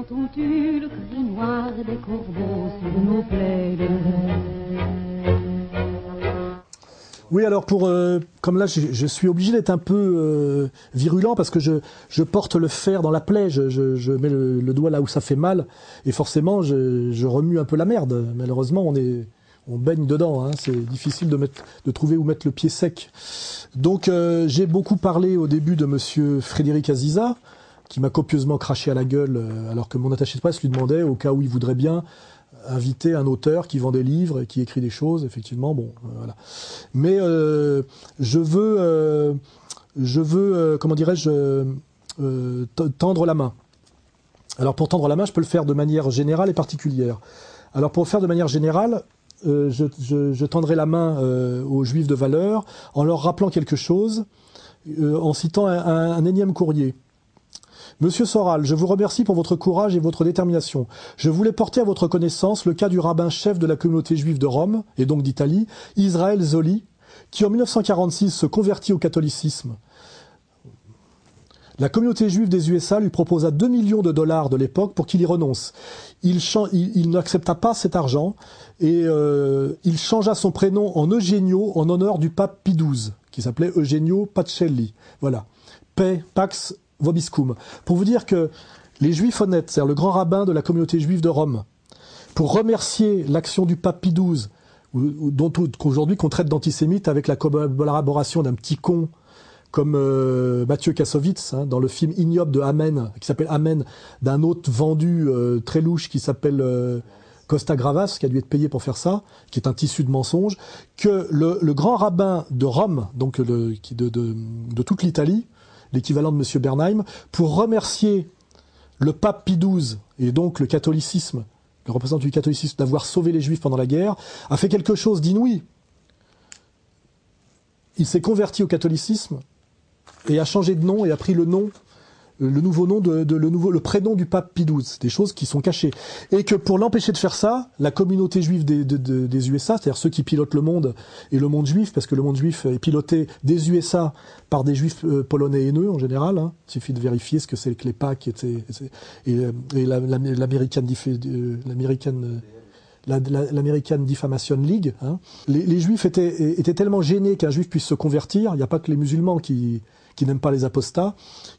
Entends-tu le cri noir des corbeaux sur nos plaines? Oui, alors comme là, je suis obligé d'être un peu virulent parce que je porte le fer dans la plaie, je mets le doigt là où ça fait mal, et forcément, je remue un peu la merde. Malheureusement, on baigne dedans, hein, c'est difficile de trouver où mettre le pied sec. Donc, j'ai beaucoup parlé au début de monsieur Frédéric Aziza, qui m'a copieusement craché à la gueule, alors que mon attaché de presse lui demandait, au cas où il voudrait bien, inviter un auteur qui vend des livres et qui écrit des choses, effectivement, bon, voilà. Mais je veux, comment dirais-je, tendre la main. Alors pour tendre la main, je peux le faire de manière générale et particulière. Alors pour le faire de manière générale, je tendrai la main aux Juifs de valeur en leur rappelant quelque chose, en citant un énième courrier. Monsieur Soral, je vous remercie pour votre courage et votre détermination. Je voulais porter à votre connaissance le cas du rabbin-chef de la communauté juive de Rome, et donc d'Italie, Israël Zolli, qui en 1946 se convertit au catholicisme. La communauté juive des USA lui proposa 2 millions de dollars de l'époque pour qu'il y renonce. Il n'accepta pas cet argent et il changea son prénom en Eugenio en honneur du pape Pie XII, qui s'appelait Eugenio Pacelli. Voilà. Pax Vobiscum. Pour vous dire que les Juifs honnêtes, c'est-à-dire le grand rabbin de la communauté juive de Rome, pour remercier l'action du pape Pie XII, dont aujourd'hui qu'on traite d'antisémite avec la collaboration d'un petit con comme Mathieu Kassovitz, hein, dans le film ignoble de Amen, qui s'appelle Amen, d'un autre vendu très louche qui s'appelle Costa Gravas, qui a dû être payé pour faire ça, qui est un tissu de mensonges, que le grand rabbin de Rome, donc de toute l'Italie, l'équivalent de M. Bernheim, pour remercier le pape Pie XII, et donc le catholicisme, le représentant du catholicisme, d'avoir sauvé les Juifs pendant la guerre, a fait quelque chose d'inouï. Il s'est converti au catholicisme et a changé de nom et a pris le nouveau nom le prénom du pape Pie XII. Des choses qui sont cachées. Et que pour l'empêcher de faire ça, la communauté juive des USA, c'est-à-dire ceux qui pilotent le monde et le monde juif, parce que le monde juif est piloté des USA par des juifs polonais haineux en général, hein. Il suffit de vérifier ce que c'est que les PAC et l'American Defamation League. Hein. Les juifs étaient tellement gênés qu'un juif puisse se convertir, il n'y a pas que les musulmans qui n'aiment pas les apostats,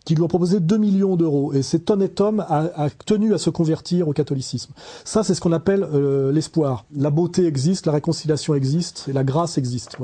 qui lui ont proposé 2 millions d'euros. Et cet honnête homme a tenu à se convertir au catholicisme. Ça, c'est ce qu'on appelle l'espoir. La beauté existe, la réconciliation existe, et la grâce existe.